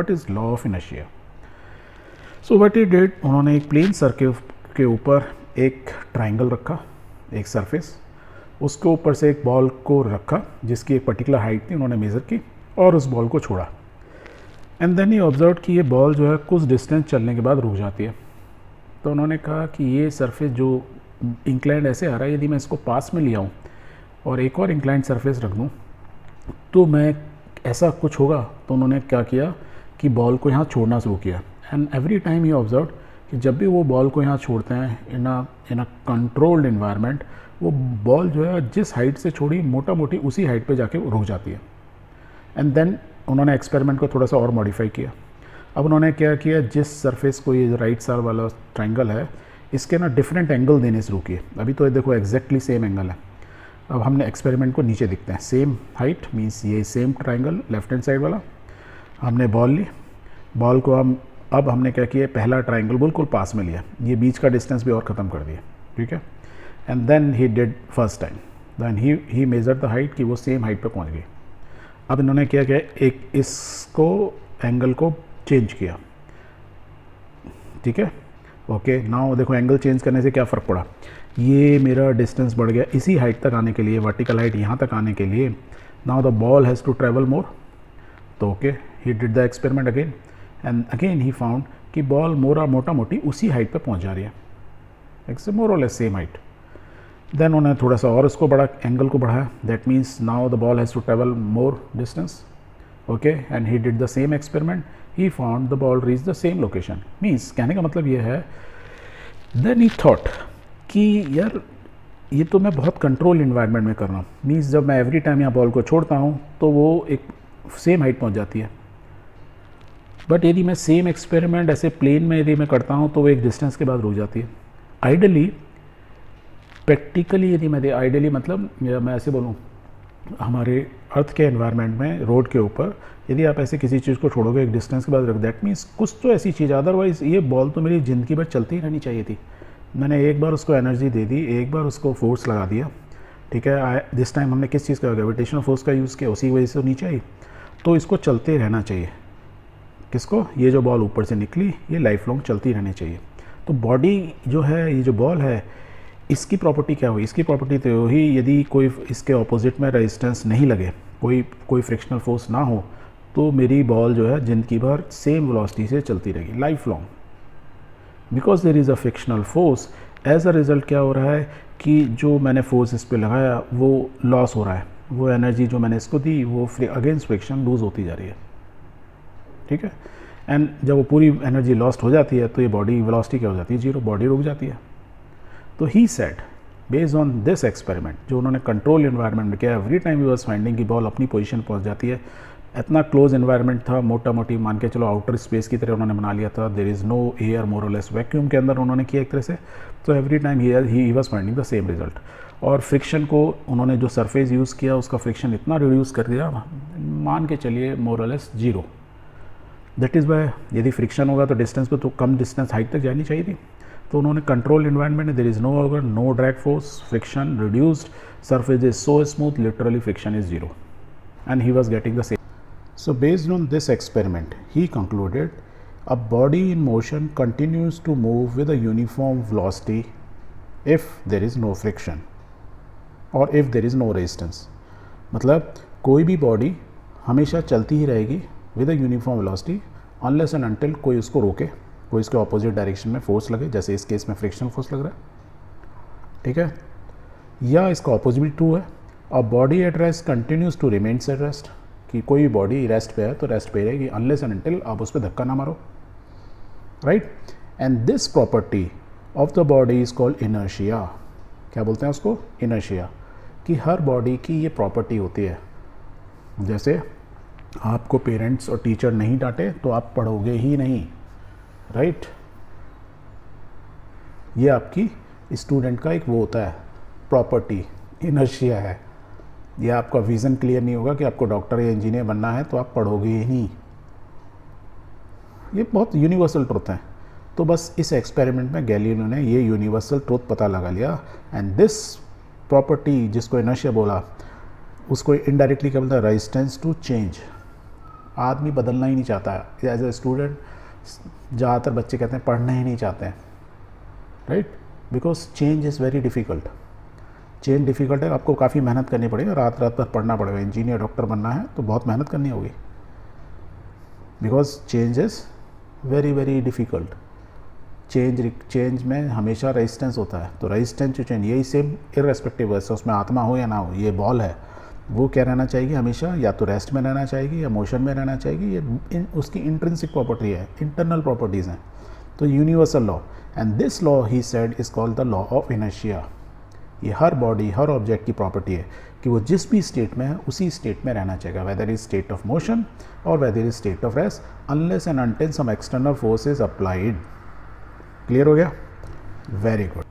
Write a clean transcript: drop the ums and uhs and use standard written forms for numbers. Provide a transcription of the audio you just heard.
What is law of inertia. So what he did, उन्होंने एक plane circle के ऊपर एक ट्राइंगल रखा, एक सरफेस, उसके ऊपर से एक बॉल को रखा जिसकी एक पर्टिकुलर हाइट थी, उन्होंने मेज़र की और उस बॉल को छोड़ा। एंड देन ही ऑब्जर्व कि ये बॉल जो है कुछ डिस्टेंस चलने के बाद रुक जाती है। तो उन्होंने कहा कि ये सरफेस जो इंक्लाइंड ऐसे आ रहा है, यदि मैं इसको पास में ले आऊँ और एक और इंक्लाइंड सरफेस रख दूँ तो मैं ऐसा कुछ होगा। तो उन्होंने क्या किया कि बॉल को यहाँ छोड़ना शुरू किया। And every time he observe कि जब भी वो बॉल को यहाँ छोड़ते हैं इन अ कंट्रोल्ड इन्वायरमेंट, वो बॉल जो है जिस हाइट से छोड़ी मोटा मोटी उसी हाइट पे जाके रुक जाती है। एंड देन उन्होंने एक्सपेरिमेंट को थोड़ा सा और मॉडिफाई किया। अब उन्होंने क्या किया, जिस सरफेस को ये राइट साइड वाला ट्राइंगल है इसके ना डिफरेंट एंगल देने शुरू किए। अभी तो ये देखो एग्जैक्टली सेम एंगल है। अब हमने एक्सपेरिमेंट को नीचे दिखते हैं, सेम हाइट मीन्स ये same triangle left hand side वाला। हमने बॉल ली, बॉल को अब हमने क्या किया, पहला ट्राइंगल बिल्कुल पास में लिया, ये बीच का डिस्टेंस भी और ख़त्म कर दिया, ठीक है। And then he did first time, then he measure the height कि वो सेम हाइट पे पहुंच गई। अब इन्होंने क्या किया, एक इसको एंगल को चेंज किया, ठीक है। ओके, नाउ देखो एंगल चेंज करने से क्या फ़र्क पड़ा, ये मेरा डिस्टेंस बढ़ गया इसी हाइट तक आने के लिए, वर्टिकल हाइट यहाँ तक आने के लिए। Now the ball has to travel more. तो okay, he did the experiment again and again he found कि बॉल मोटा मोटी उसी हाइट पे पहुँच जा रही है, एक्स मोर और लेस सेम हाइट। देन उन्होंने थोड़ा सा और इसको बड़ा एंगल को बढ़ाया, that means now the ball has to travel more distance. Okay, and he did the same experiment, he found the ball reach the same location. Means कहने का मतलब ये है, देन ही थॉट कि यार ये तो मैं बहुत कंट्रोल इन्वायरमेंट में कर रहा हूँ। मीन्स जब मैं एवरी टाइम यहाँ बॉल को छोड़ता हूँ तो वो एक सेम हाइट पहुँच जाती है। बट यदि मैं सेम एक्सपेरिमेंट ऐसे प्लेन में यदि मैं करता हूँ तो वो एक डिस्टेंस के बाद रुक जाती है। आइडली प्रैक्टिकली यदि मैं आइडली मतलब मैं ऐसे बोलूँ, हमारे अर्थ के एनवायरनमेंट में रोड के ऊपर यदि आप ऐसे किसी चीज़ को छोड़ोगे एक डिस्टेंस के बाद रख, दैट मीन्स कुछ तो ऐसी चीज़, अदरवाइज़ ये बॉल तो मेरी ज़िंदगी भर चलती ही रहनी चाहिए थी। मैंने एक बार उसको एनर्जी दे दी, एक बार उसको फोर्स लगा दिया, ठीक है। दिस टाइम हमने किस चीज़ का ग्रेविटेशनल फोर्स का यूज़ किया, उसी वजह से नीचे आई, तो इसको चलते रहना चाहिए। किसको, ये जो बॉल ऊपर से निकली ये लाइफ लॉन्ग चलती रहनी चाहिए। तो बॉडी जो है, ये जो बॉल है, इसकी प्रॉपर्टी क्या हुई, इसकी प्रॉपर्टी तो ही यदि कोई इसके ऑपोजिट में रेजिस्टेंस नहीं लगे, कोई फ्रिक्शनल फोर्स ना हो, तो मेरी बॉल जो है जिंदगी भर सेम वेलोसिटी से चलती रहेगी life long. Because there is a frictional force, as a result क्या हो रहा है कि जो मैंने फोर्स इस पर लगाया वो लॉस हो रहा है, वो एनर्जी जो मैंने इसको दी वो अगेंस्ट फ्रिक्शन लूज़ होती जा रही है, ठीक है। एंड जब वो पूरी एनर्जी लॉस्ट हो जाती है तो ये बॉडी वेलोसिटी क्या हो जाती है, जीरो, बॉडी रुक जाती है। तो he said based on this experiment जो उन्होंने कंट्रोल इन्वायरमेंट में किया, every time he was finding कि बॉल अपनी पोजीशन पहुंच जाती है। इतना क्लोज इन्वायरमेंट था, मोटा मोटी मान के चलो आउटर स्पेस की तरह उन्होंने बना लिया था, there is no air more और लेस, वैक्यूम के अंदर उन्होंने किया एक तरह से। तो every time he was finding the same result. और फ्रिक्शन को उन्होंने जो सरफेस यूज़ किया उसका फ्रिक्शन इतना रिड्यूस कर दिया, मान के चलिए मोर और less zero. That is why यदि फ्रिक्शन होगा तो डिस्टेंस पे तो कम डिस्टेंस हाइट तक जानी चाहिए थी। तो उन्होंने कंट्रोल इन्वायरमेंट में there is no drag force, friction reduced, surface is so smooth, literally friction is zero, and he was getting the same. So based on this experiment, he concluded a body in motion continues to move with a uniform velocity if there is no friction or if there is no resistance. मतलब कोई भी body हमेशा चलती ही रहेगी with a uniform velocity unless and until कोई उसको रोके, कोई इसके ऑपोजिट डायरेक्शन में फोर्स लगे, जैसे इस केस में फ्रिक्शनल फोर्स लग रहा है, ठीक है। या इसका ऑपोजिट ट्रू है, a body at rest continues to remains at rest, कि कोई बॉडी रेस्ट पे है तो रेस्ट पे रहेगी अनलेस एंड अनटिल आप उस पर धक्का ना मारो, right. And this property of the body is called inertia. क्या बोलते हैं उसको, इनर्शिया, कि हर बॉडी की ये प्रॉपर्टी होती है। जैसे आपको पेरेंट्स और टीचर नहीं डांटे तो आप पढ़ोगे ही नहीं, राइट। ये आपकी स्टूडेंट का एक वो होता है प्रॉपर्टी, इनर्शिया है। या आपका विज़न क्लियर नहीं होगा कि आपको डॉक्टर या इंजीनियर बनना है तो आप पढ़ोगे ही नहीं। ये बहुत यूनिवर्सल ट्रुथ है। तो बस इस एक्सपेरिमेंट में गैलीलियो ने ये यूनिवर्सल ट्रुथ पता लगा लिया, एंड दिस प्रॉपर्टी जिसको इनर्शिया बोला उसको इनडायरेक्टली क्या बोलता है, रेजिस्टेंस टू चेंज। आदमी बदलना ही नहीं चाहता है। एज ए स्टूडेंट ज़्यादातर बच्चे कहते हैं पढ़ना ही नहीं चाहते हैं, right, because change is very difficult. Change difficult है, आपको काफ़ी मेहनत करनी पड़ेगी, रात रात भर पढ़ना पड़ेगा। इंजीनियर डॉक्टर बनना है तो बहुत मेहनत करनी होगी, because change is very very difficult. Change में हमेशा रेजिस्टेंस होता है, तो रेजिस्टेंस टू चेंज यही सेम इररेस्पेक्टिव है, उसमें आत्मा हो या ना हो, ये बॉल है, वो क्या रहना चाहिए हमेशा, या तो रेस्ट में रहना चाहिए या मोशन में रहना चाहिए। ये उसकी इंट्रिंसिक प्रॉपर्टी है, इंटरनल प्रॉपर्टीज़ हैं। तो universal law, and this law he said is called the law of inertia. ये हर बॉडी हर ऑब्जेक्ट की प्रॉपर्टी है कि वो जिस भी स्टेट में है उसी स्टेट में रहना चाहिए, whether is state of motion और whether is state of rest, unless and until some external force is applied. Clear हो गया? Very good.